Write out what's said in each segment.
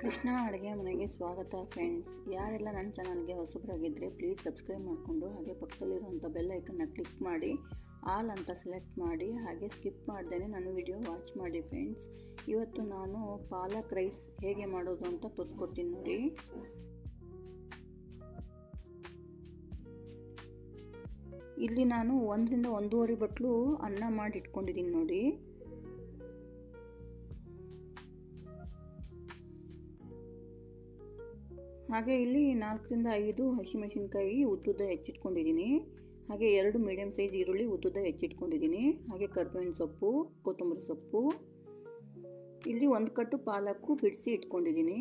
ಕೃಷ್ಣ ಅಡುಗೆ ಮನೆಗೆ ಸ್ವಾಗತ ಫ್ರೆಂಡ್ಸ್. ಯಾರೆಲ್ಲ ನನ್ನ ಚಾನಲ್ಗೆ ಹೊಸಬರಾಗಿದ್ದರೆ ಪ್ಲೀಸ್ ಸಬ್ಸ್ಕ್ರೈಬ್ ಮಾಡಿಕೊಂಡು ಹಾಗೆ ಪಕ್ಕದಲ್ಲಿರುವಂಥ ಬೆಲ್ ಐಕನ್ನ ಕ್ಲಿಕ್ ಮಾಡಿ ಆಲ್ ಅಂತ ಸೆಲೆಕ್ಟ್ ಮಾಡಿ ಹಾಗೆ ಸ್ಕಿಪ್ ಮಾಡ್ದೇ ನನ್ನ ವಿಡಿಯೋ ವಾಚ್ ಮಾಡಿ ಫ್ರೆಂಡ್ಸ್. ಇವತ್ತು ನಾನು ಪಾಲಕ್ ರೈಸ್ ಹೇಗೆ ಮಾಡೋದು ಅಂತ ತೋರಿಸ್ಕೊಡ್ತೀನಿ ನೋಡಿ. ಇಲ್ಲಿ ನಾನು 1 ರಿಂದ 1.5 ಬಟ್ಲು ಅನ್ನ ಮಾಡಿ ಇಟ್ಕೊಂಡಿದ್ದೀನಿ ನೋಡಿ. ಹಾಗೆ ಇಲ್ಲಿ 4 ರಿಂದ 5 ಹಸಿಮೆಣಸಿನಕಾಯಿ ಉದ್ದುದ್ದ ಹೆಚ್ಚಿಟ್ಕೊಂಡಿದ್ದೀನಿ. ಹಾಗೆ 2 ಮೀಡಿಯಮ್ ಸೈಜ್ ಈರುಳ್ಳಿ ಉದ್ದುದ್ದ ಹೆಚ್ಚಿಟ್ಕೊಂಡಿದ್ದೀನಿ. ಹಾಗೆ ಕರಿಬೇವಿನ ಸೊಪ್ಪು, ಕೊತ್ತಂಬರಿ ಸೊಪ್ಪು, ಇಲ್ಲಿ 1 ಕಟ್ಟು ಪಾಲಕ್ಕು ಬಿಡಿಸಿ ಇಟ್ಕೊಂಡಿದ್ದೀನಿ.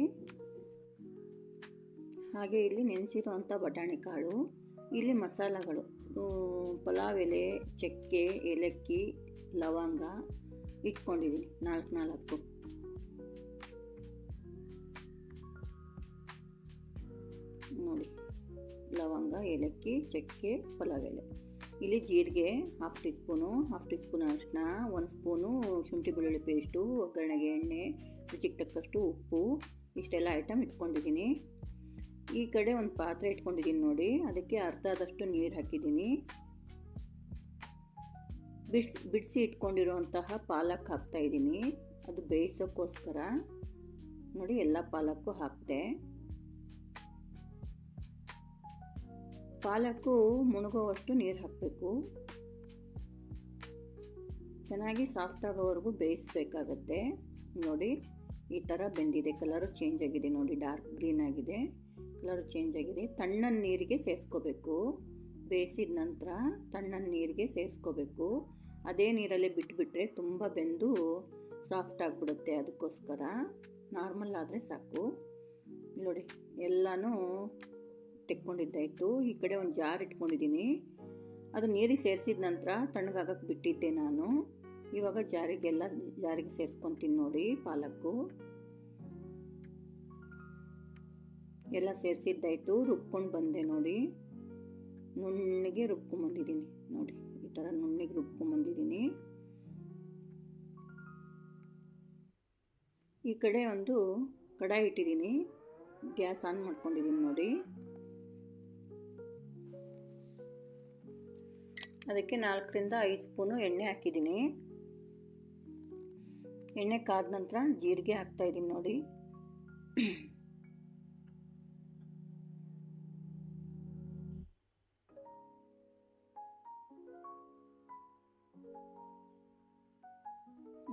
ಹಾಗೆ ಇಲ್ಲಿ ನೆನೆಸಿರುವಂಥ ಬಟಾಣಿ ಕಾಳು, ಇಲ್ಲಿ ಮಸಾಲೆಗಳು ಪಲಾವ್ ಎಲೆ, ಚಕ್ಕೆ, ಏಲಕ್ಕಿ, ಲವಂಗ ಇಟ್ಕೊಂಡಿದ್ದೀನಿ 4 ನೋಡಿ. ಲವಂಗ, ಏಲಕ್ಕಿ, ಚಕ್ಕೆ, ಪಲಾವ್ ಎಲೆ. ಇಲ್ಲಿ ಜೀರಿಗೆ 1/2 ಟೀ ಸ್ಪೂನು ಅರಿಶಿನ, 1 ಸ್ಪೂನು ಶುಂಠಿ ಬೆಳ್ಳುಳ್ಳಿ ಪೇಸ್ಟು, ಒಗ್ಗರಣೆಗೆ ಎಣ್ಣೆ, ರುಚಿಗೆ ತಕ್ಕಷ್ಟು ಉಪ್ಪು, ಇಷ್ಟೆಲ್ಲ ಐಟಮ್ ಇಟ್ಕೊಂಡಿದ್ದೀನಿ. ಈ ಕಡೆ ಒಂದು ಪಾತ್ರೆ ಇಟ್ಕೊಂಡಿದ್ದೀನಿ ನೋಡಿ. ಅದಕ್ಕೆ ಅರ್ಧದಷ್ಟು ನೀರು ಹಾಕಿದ್ದೀನಿ. ಬಿಡಿಸಿ ಇಟ್ಕೊಂಡಿರುವಂತಹ ಪಾಲಕ್ ಹಾಕ್ತಾಯಿದ್ದೀನಿ. ಅದು ಬೇಯಿಸೋಕ್ಕೋಸ್ಕರ ನೋಡಿ. ಎಲ್ಲ ಪಾಲಕ್ಕು ಹಾಕ್ತೆ. ಪಾಲಕ್ಕು ಮುಳುಗೋವಷ್ಟು ನೀರು ಹಾಕಬೇಕು. ಚೆನ್ನಾಗಿ ಸಾಫ್ಟ್ ಆಗೋವರೆಗೂ ಬೇಯಿಸಬೇಕಾಗತ್ತೆ. ನೋಡಿ, ಈ ಥರ ಬೆಂದಿದೆ. ಕಲರು ಚೇಂಜ್ ಆಗಿದೆ ನೋಡಿ, ಡಾರ್ಕ್ ಗ್ರೀನ್ ಆಗಿದೆ, ಕಲರು ಚೇಂಜ್ ಆಗಿದೆ. ತಣ್ಣನ ನೀರಿಗೆ ಸೇರಿಸ್ಕೋಬೇಕು. ಬೇಯಿಸಿದ ನಂತರ ತಣ್ಣನ ನೀರಿಗೆ ಸೇರಿಸ್ಕೋಬೇಕು. ಅದೇ ನೀರಲ್ಲೇ ಬಿಟ್ಟುಬಿಟ್ರೆ ತುಂಬ ಬೆಂದು ಸಾಫ್ಟ್ ಆಗಿಬಿಡುತ್ತೆ. ಅದಕ್ಕೋಸ್ಕರ ನಾರ್ಮಲ್ ಆದರೆ ಸಾಕು. ನೋಡಿ, ಎಲ್ಲನೂ ತೆಕ್ಕೊಂಡಿದ್ದಾಯಿತು. ಈ ಕಡೆ ಒಂದು ಜಾರ್ ಇಟ್ಕೊಂಡಿದ್ದೀನಿ. ಅದು ನೀರಿಗೆ ಸೇರಿಸಿದ ನಂತರ ತಣ್ಣಗಾಗಕ್ಕೆ ಬಿಟ್ಟಿದ್ದೆ ನಾನು. ಇವಾಗ ಜಾರಿಗೆ ಸೇರಿಸ್ಕೊತೀನಿ ನೋಡಿ. ಪಾಲಕ್ಕು ಎಲ್ಲ ಸೇರಿಸಿದ್ದಾಯಿತು. ರುಬ್ಕೊಂಡು ಬಂದೆ ನೋಡಿ. ನುಣ್ಣಗೆ ರುಬ್ಕೊಂಬಂದಿದ್ದೀನಿ ನೋಡಿ. ಈ ಥರ ನುಣ್ಣಗೆ ರುಬ್ಕೊಂಬಂದಿದ್ದೀನಿ. ಈ ಕಡೆ ಒಂದು ಕಡಾಯಿ ಇಟ್ಟಿದ್ದೀನಿ. ಗ್ಯಾಸ್ ಆನ್ ಮಾಡ್ಕೊಂಡಿದ್ದೀನಿ ನೋಡಿ. ಅದಕ್ಕೆ 4 ರಿಂದ 5 ಸ್ಪೂನು ಎಣ್ಣೆ ಹಾಕಿದ್ದೀನಿ. ಎಣ್ಣೆ ಕಾದ ನಂತರ ಜೀರಿಗೆ ಹಾಕ್ತಾಯಿದ್ದೀನಿ ನೋಡಿ.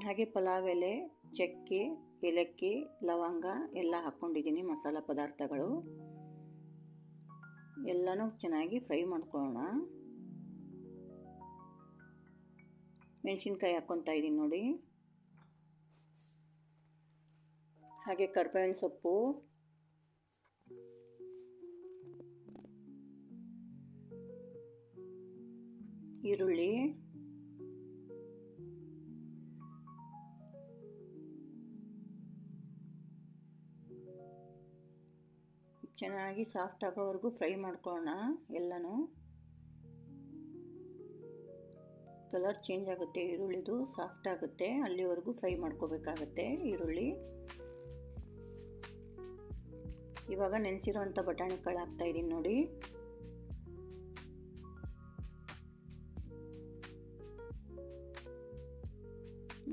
ಹಾಗೆ ಪಲಾವ್ ಎಲೆ, ಚಕ್ಕೆ, ಏಲಕ್ಕಿ, ಲವಂಗ ಎಲ್ಲ ಹಾಕ್ಕೊಂಡಿದ್ದೀನಿ. ಮಸಾಲ ಪದಾರ್ಥಗಳು ಎಲ್ಲನೂ ಚೆನ್ನಾಗಿ ಫ್ರೈ ಮಾಡ್ಕೊಳ್ಳೋಣ. ಮೆಣಸಿನ್ಕಾಯಿ ಹಾಕ್ಕೊತಾ ಇದ್ದೀನಿ ನೋಡಿ. ಹಾಗೆ ಕರಿಬೇವಿನ ಸೊಪ್ಪು, ಈರುಳ್ಳಿ, ಚೆನ್ನಾಗಿ ಸಾಫ್ಟ್ ಆಗೋವರೆಗೂ ಫ್ರೈ ಮಾಡ್ಕೊಳ್ಳೋಣ. ಎಲ್ಲನೂ ಕಲರ್ ಚೇಂಜ್ ಆಗುತ್ತೆ. ಈರುಳ್ಳಿದು ಸಾಫ್ಟ್ ಆಗುತ್ತೆ, ಅಲ್ಲಿವರೆಗೂ ಫ್ರೈ ಮಾಡ್ಕೋಬೇಕಾಗತ್ತೆ ಈರುಳ್ಳಿ. ಇವಾಗ ನೆನೆಸಿರೋಂಥ ಬಟಾಣಿ ಕಾಳು ಹಾಕ್ತಾಯಿದ್ದೀನಿ ನೋಡಿ.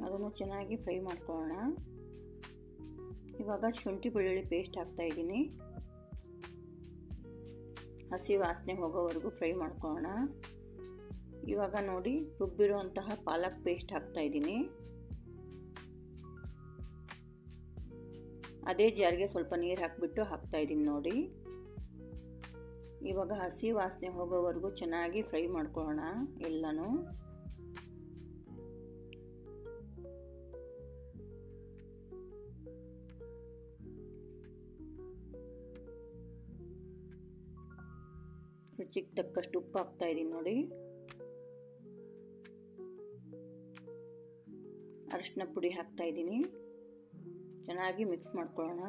ಅದನ್ನು ಚೆನ್ನಾಗಿ ಫ್ರೈ ಮಾಡ್ಕೊಳ್ಳೋಣ. ಇವಾಗ ಶುಂಠಿ ಬೆಳ್ಳುಳ್ಳಿ ಪೇಸ್ಟ್ ಹಾಕ್ತಾಯಿದ್ದೀನಿ. ಹಸಿ ವಾಸನೆ ಹೋಗೋವರೆಗೂ ಫ್ರೈ ಮಾಡ್ಕೊಳ್ಳೋಣ. ಇವಾಗ ನೋಡಿ, ರುಬ್ಬಿರುವಂತಹ ಪಾಲಕ್ ಪೇಸ್ಟ್ ಹಾಕ್ತಾಯಿದ್ದೀನಿ. ಅದೇ ಜಾರಿಗೆ ಸ್ವಲ್ಪ ನೀರು ಹಾಕಿಬಿಟ್ಟು ಹಾಕ್ತಾಯಿದ್ದೀನಿ ನೋಡಿ. ಇವಾಗ ಹಸಿ ವಾಸನೆ ಹೋಗೋವರೆಗೂ ಚೆನ್ನಾಗಿ ಫ್ರೈ ಮಾಡ್ಕೊಳ್ಳೋಣ ಎಲ್ಲನೂ. ರುಚಿಗೆ ತಕ್ಕಷ್ಟು ಉಪ್ಪು ಹಾಕ್ತಾಯಿದ್ದೀನಿ ನೋಡಿ. ಅರಿಶಿನ ಪುಡಿ ಹಾಕ್ತಾಯಿದ್ದೀನಿ. ಚೆನ್ನಾಗಿ ಮಿಕ್ಸ್ ಮಾಡ್ಕೊಳ್ಳೋಣ.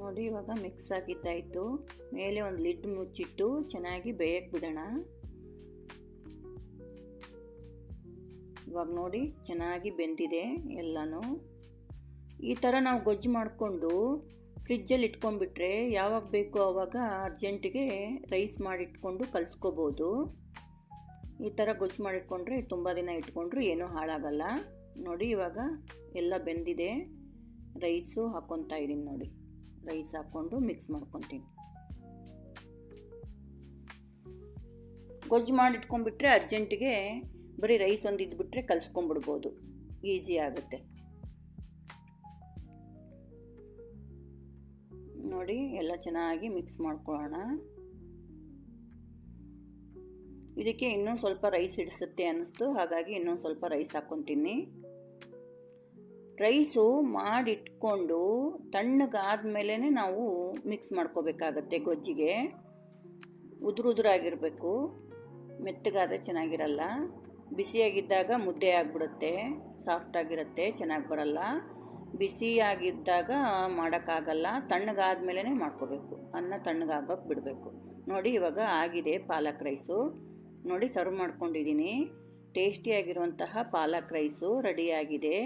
ನೋಡಿ, ನೋಡಿ ಇವಾಗ ಮಿಕ್ಸ್ ಆಗಿದ್ದಾಯಿತು. ಮೇಲೆ ಒಂದು ಲಿಡ್ ಮುಚ್ಚಿಟ್ಟು ಚೆನ್ನಾಗಿ ಬೇಯಕ್ಕೆ ಬಿಡೋಣ. ಇವಾಗ ನೋಡಿ ಚೆನ್ನಾಗಿ ಬೆಂದಿದೆ ಎಲ್ಲನೂ. ಈ ಥರ ನಾವು ಗೊಜ್ಜು ಮಾಡಿಕೊಂಡು ಫ್ರಿಜ್ಜಲ್ಲಿ ಇಟ್ಕೊಂಡ್ಬಿಟ್ರೆ ಯಾವಾಗ ಬೇಕು ಆವಾಗ ಅರ್ಜೆಂಟಿಗೆ ರೈಸ್ ಮಾಡಿಟ್ಕೊಂಡು ಕಲಿಸ್ಕೋಬೋದು. ಈ ಥರ ಗೊಜ್ಜು ಮಾಡಿಟ್ಕೊಂಡ್ರೆ ತುಂಬ ದಿನ ಇಟ್ಕೊಂಡ್ರು ಏನೂ ಹಾಳಾಗಲ್ಲ. ನೋಡಿ ಇವಾಗ ಎಲ್ಲ ಬೆಂದಿದೆ. ರೈಸು ಹಾಕ್ಕೊತಾ ಇದ್ದೀನಿ ನೋಡಿ. ರೈಸ್ ಹಾಕ್ಕೊಂಡು ಮಿಕ್ಸ್ ಮಾಡ್ಕೊತೀನಿ. ಗೊಜ್ಜು ಮಾಡಿಟ್ಕೊಂಡ್ಬಿಟ್ರೆ ಅರ್ಜೆಂಟಿಗೆ ಬರೀ ರೈಸ್ ಒಂದು ಇದ್ಬಿಟ್ರೆ ಕಲಿಸ್ಕೊಂಡ್ಬಿಡ್ಬೋದು, ಈಸಿ ಆಗುತ್ತೆ. ನೋಡಿ ಎಲ್ಲ ಚೆನ್ನಾಗಿ ಮಿಕ್ಸ್ ಮಾಡ್ಕೊಳ್ಳೋಣ. ಇದಕ್ಕೆ ಇನ್ನೂ ಸ್ವಲ್ಪ ರೈಸ್ ಹಿಡಿಸುತ್ತೆ ಅನ್ನಿಸ್ತು, ಹಾಗಾಗಿ ಇನ್ನೊಂದು ಸ್ವಲ್ಪ ರೈಸ್ ಹಾಕ್ಕೊತೀನಿ. ರೈಸು ಮಾಡಿಟ್ಕೊಂಡು ತಣ್ಣಗಾದ್ಮೇಲೆ ನಾವು ಮಿಕ್ಸ್ ಮಾಡ್ಕೋಬೇಕಾಗತ್ತೆ ಗೊಜ್ಜಿಗೆ. ಉದುರಾಗಿರಬೇಕು, ಮೆತ್ತಗಾದರೆ ಚೆನ್ನಾಗಿರಲ್ಲ. ಬಿಸಿಯಾಗಿದ್ದಾಗ ಮುದ್ದೆ ಆಗಿಬಿಡುತ್ತೆ, ಸಾಫ್ಟಾಗಿರುತ್ತೆ, ಚೆನ್ನಾಗಿ ಬರಲ್ಲ. ಬಿಸಿಯಾಗಿದ್ದಾಗ ಮಾಡೋಕ್ಕಾಗಲ್ಲ, ತಣ್ಣಗಾದ್ಮೇಲೆ ಮಾಡ್ಕೋಬೇಕು. ಅನ್ನ ತಣ್ಣಗಾಗೋಕ್ಕೆ ಬಿಡಬೇಕು. ನೋಡಿ ಇವಾಗ ಆಗಿದೆ ಪಾಲಕ್ ರೈಸು. ನೋಡಿ ಸರ್ವ್ ಮಾಡ್ಕೊಂಡಿದ್ದೀನಿ. ಟೇಸ್ಟಿಯಾಗಿರುವಂತಹ ಪಾಲಕ್ ರೈಸು ರೆಡಿಯಾಗಿದೆ.